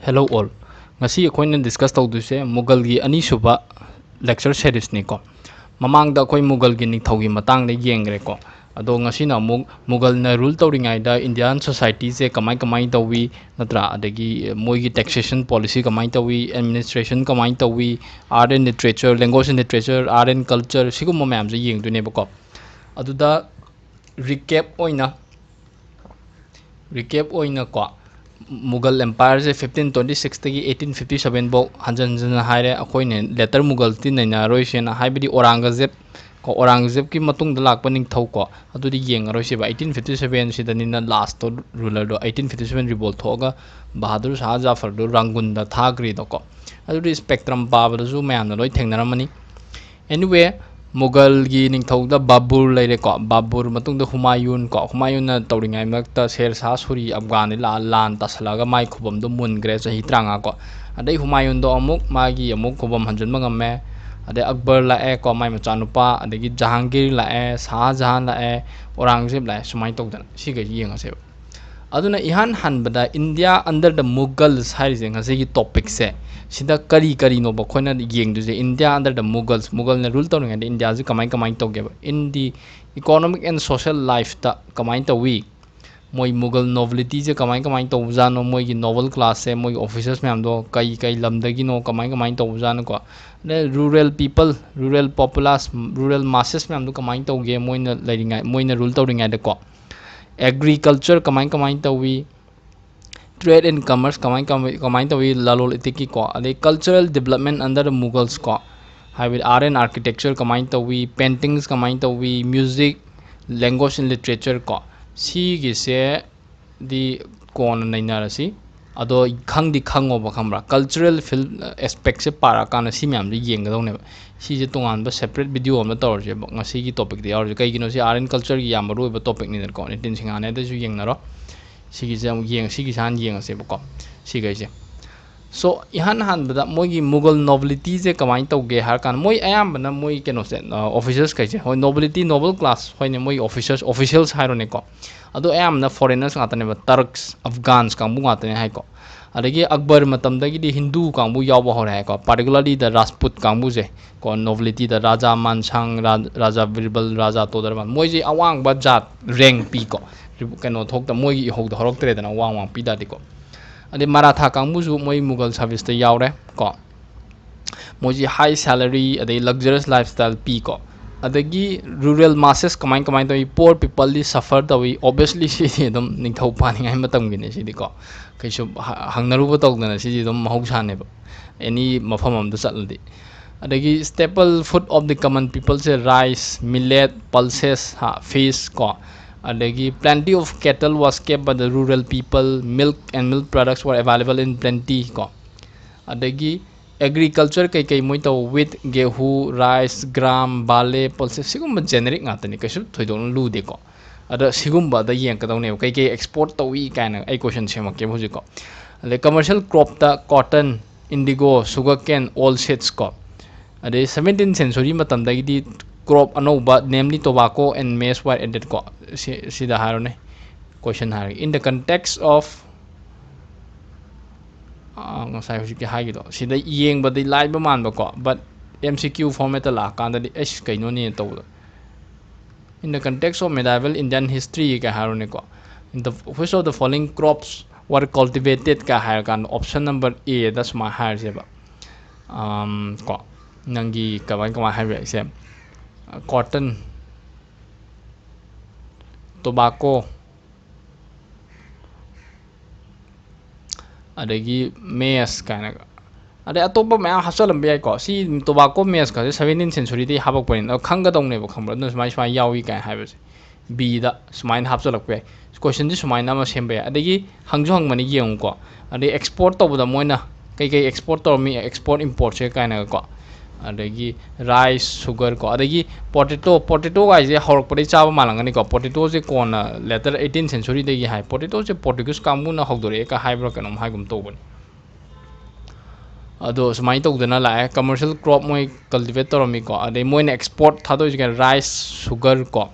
Hello all. Ngasi akoina discuss tawduse Mughal gi ani suba lecture series ni ko. Mamang da akoi Mughal gi ningthaugi matang da yengre ko. Ado ngasi na Mughal na rule tawringai da Indian society se kamai tawi natra adagi moi gi taxation policy kamai tawi administration kamai tawi art and literature language and literature art and culture sigum mayam se yengdune ba ko. Aduda recap oina ko Mughal Empire se 1526 tagi 1857 bo hanjan haire akoine letter Mughal tin naina roi sena haibidi Aurangzeb ki matung da lakpa ningthau ko adudi yengaroi se ba 1857 sidanina last to ruler do 1857 revolt thoga Bahadur Shah Jafar do Rangun da thagri do ko adudi spectrum pabada su mayam na loi thengnaramani. Anyway, Mughal gi ningthau da Babur leire ko Babur matung da Humayun na tawringai makta Sher Shah Suri Afghan lan tasalaga mai khubam do mungre chahi 30 ko adai Humayun do amuk khubam hanjan mangame adai Akbar la ko mai machanupa adagi Jahangir la Shah Jahan la Aurangzeb la sumai tawdan siga yengase aduna ihan hanbada India under the Mughals harise ngasi topic se sida kari no ba khoina yengduse India under the Mughal na rule tawring and India ji kamai tawge in the economic and social life ta kamai tawi moi Mughal nobility je kamai tawjano moi gi noble class se moi officers myam do kai lamdagi no kamai tawjano ko the rural people rural populace rural masses myam do kamai tawge moina leiringai moina rule tawring and ko agriculture kamai tawi trade and commerce kamai tawi lalol itiki ko ade cultural development under the Mughals ko with art and architecture kamai tawi paintings kamai tawi music language and literature ko si gi se di kon nainarasi ado khango ba khambra cultural film aspect se para kana si myam ri yengdawne si je tongan ba separate video am tor je ngasi gi topic de yaur kai gino si art and culture gi yam ro ba topic ni ko ni tin singane da ju yengnaro si gi jam si gi san ase ba ko si ga je so ihan bada moi gi Mughal nobility je kamai tawge har kan moi ayam bana moi keno se officers kai je hoi nobility noble class hoi ne moi officials hairo ne ko ado ayam na foreigners ngatane ba Turks Afghans kangbu ngatane hai ko adagi Akbar matam dagi di Hindu kangbu yawba hore hai ko particularly the Rajput kangbu je ko nobility the Raja Mansang Raja Birbal Raja Todarman moi je awang ba jat rank pi ko keno thok ta moi gi hok da horok tre da wang pi da di ko ade Maratha kangbu ju moi Mughal service te yawre ko moi ji high salary ade luxurious lifestyle pi ko adagi rural masses kamai to poor people li suffer da we obviously si dum ningthau pani ngai matam gi ne si di ko kaisu hangnaru ba tawg na si dum mahausa ne ba any mafam am da chaldi adagi staple food of the common people say rice millet pulses fish ko adagi plenty of cattle was kept by the rural people milk and milk products were available in plenty ko adagi agriculture kai moi to wheat gehu rice gram barley pulses sigum generic ngatani kaisu thoidon lu de ko ada sigumba da yeng ka dawne kai export to wi kana ai question semak ke bhuji ko le commercial crop ta cotton indigo sugarcane all seeds ko ade 17th century matam da di crop anouba namely tobacco and maize were added ko sida harone question har in the context of ngasai hoji ki hagi do sida yeng ba dai lai ba man ba ko but MCQ format la kan da s kaino ni to in the context of medieval Indian history ka harone ko in the which of the following crops were cultivated ka har kan option number A that's my har je ba ko nangi kawan har se cotton tobacco adagi maize kana ade atopa ma hasalam bi ko si tobacco maize ka 17th century di habak point khanga dong ne ba khambra no smai yawi ka haibes b da smai hapsalak pe question di smai na ma sembe adagi hangjo hangmani yeng ko ade export to da moina kai export to mi export import che kana ko adagi rice sugar ko adagi potato ga je horok pare chaba malangani ko potato je ko na later 18th century de gi hai potato je Portuguese kambu na hogdore ka haibro kanom haigum to bon ado smai to dana la commercial crop moi cultivate to mi ko ade moi export thado je rice sugar ko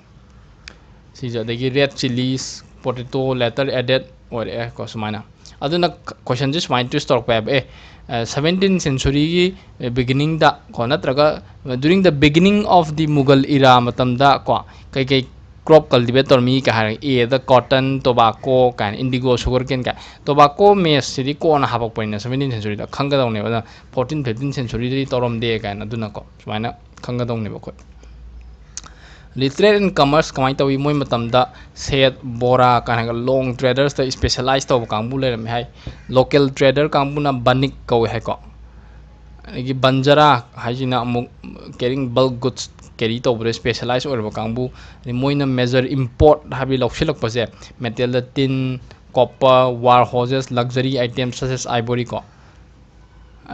si ja adagi red chilies potato later added or ko smaina aduna question ji smart twist tor pa e 17th century gi beginning da ko natraga during the beginning of the Mughal era matam da ko kai crop cultivator mi ka har e the cotton tobacco kan indigo sugarcane ka tobacco maize sidi ko na habak poina 17th century da khanga daw ne ba 14th 15th century di torom de kan aduna ko sumaina khanga daw ne ba ko trade and commerce kamai tawi moi matam da set bora kan long traders da specialized to kangbu le hai local trader kangbu na banik ko hai ko gi banjara hajina amuk carrying bulk goods carry to bure specialized or ba kangbu moina measure import habi lokshilak pase metal da tin copper war horses luxury items such as ivory ko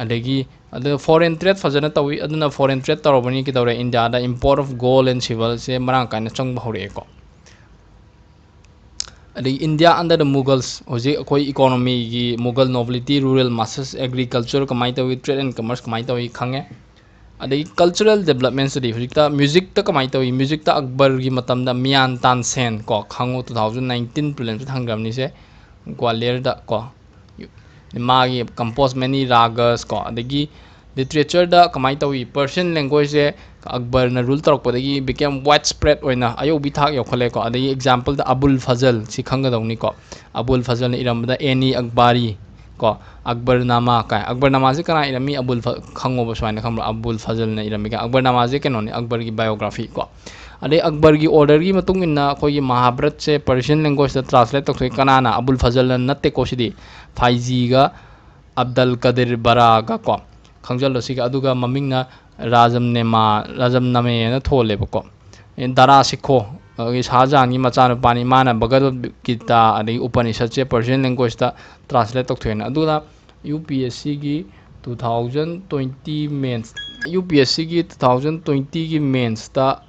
adagi foreign trade fazana tawi aduna foreign trade tarobani ki dawre India da import of gold and silver se marang kana chang bahore ko adagi India under the Mughals hoji koi economy gi Mughal nobility rural masses agriculture kamai tawi trade and commerce kamai tawi khange adagi cultural developments di hojikta music ta kamai tawi music ta Akbar gi matam da Mian Tan Sen ko khango 2019 prelims thangramni se Gwalior da ko magi compose many ragas ko adagi literature da kamai tawi Persian language se Akbar na rule tarok padagi became widespread oina ayo bithak yokhale ko adagi example da Abul Fazl si khanga dawni ko Abul Fazl ni iram da Ani Akbari ko Akbar nama ka Akbar nama se kana irami Abul khango baswaina kham Abul Fazl na irami ka Akbar nama se kenoni Akbar gi biography ko adai Akbar gi order gi matung inna khoi Mahabharat se Persian language da translate toksoi kanana Abul Fazl na natte ko sidi Faizi ga Abdul Qadir Bara ga ko khangjal si ga aduga maming na Rajam Name na thole ba ko Dara Sikho Shahjahan gi macha pani mana Bhagavad Gita adai Upanishad se Persian language da translate tokthena adula UPSC gi 2020 mains UPSC gi 2020 gi mains da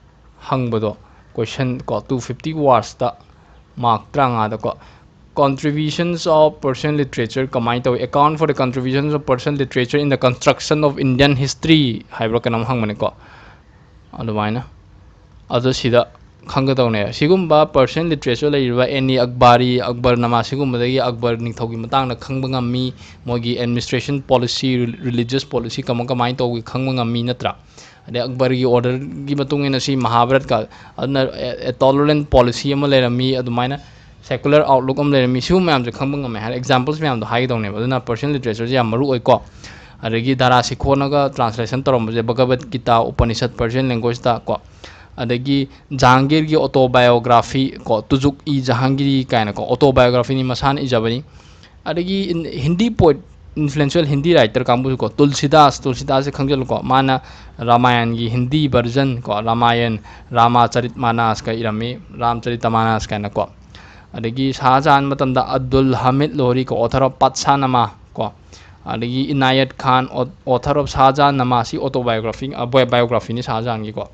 hangbado question ko 250 words da mark tranga da ko contributions of Persian literature kamai to account for the contributions of Persian literature in the construction of Indian history haibro kanam hangmane ko adumaina adu sida khanggadawne sigumba Persian literature leiriba Ani Akbari Akbar nama sigumba dagi Akbar ningthogi matang na khangba ngammi mogi administration policy religious policy kamai to gi khangba ngammi natra ade Akbar gi order gi matung ina si Mahabharat ka adna a tolerant policy ama lerami adumaina secular outlook am lerami siu mayam je khangba ngame har examples mayam do hai dawne aduna Persian literature je maru oi ko adagi Dara Sikhona ga translation torom je Bhagavad Gita Upanishad Persian language da ko adagi Jahangir gi autobiography ko Tujuk I Jahangiri kaina ko autobiography ni masan ijabani adagi Hindi poet influential Hindi writer kambu ko Tulsidas se khangjal ko mana Ramayan gi Hindi version ko Ramayan Ramacharitmanas ka irami Ramcharitmanas kaina ko adagi Shahjahan matamda Abdul Hamid Lohri ko author of Patshanama ko adagi Inayat Khan author of Shahjahan nama si autobiography biography ni Shahjahan gi ko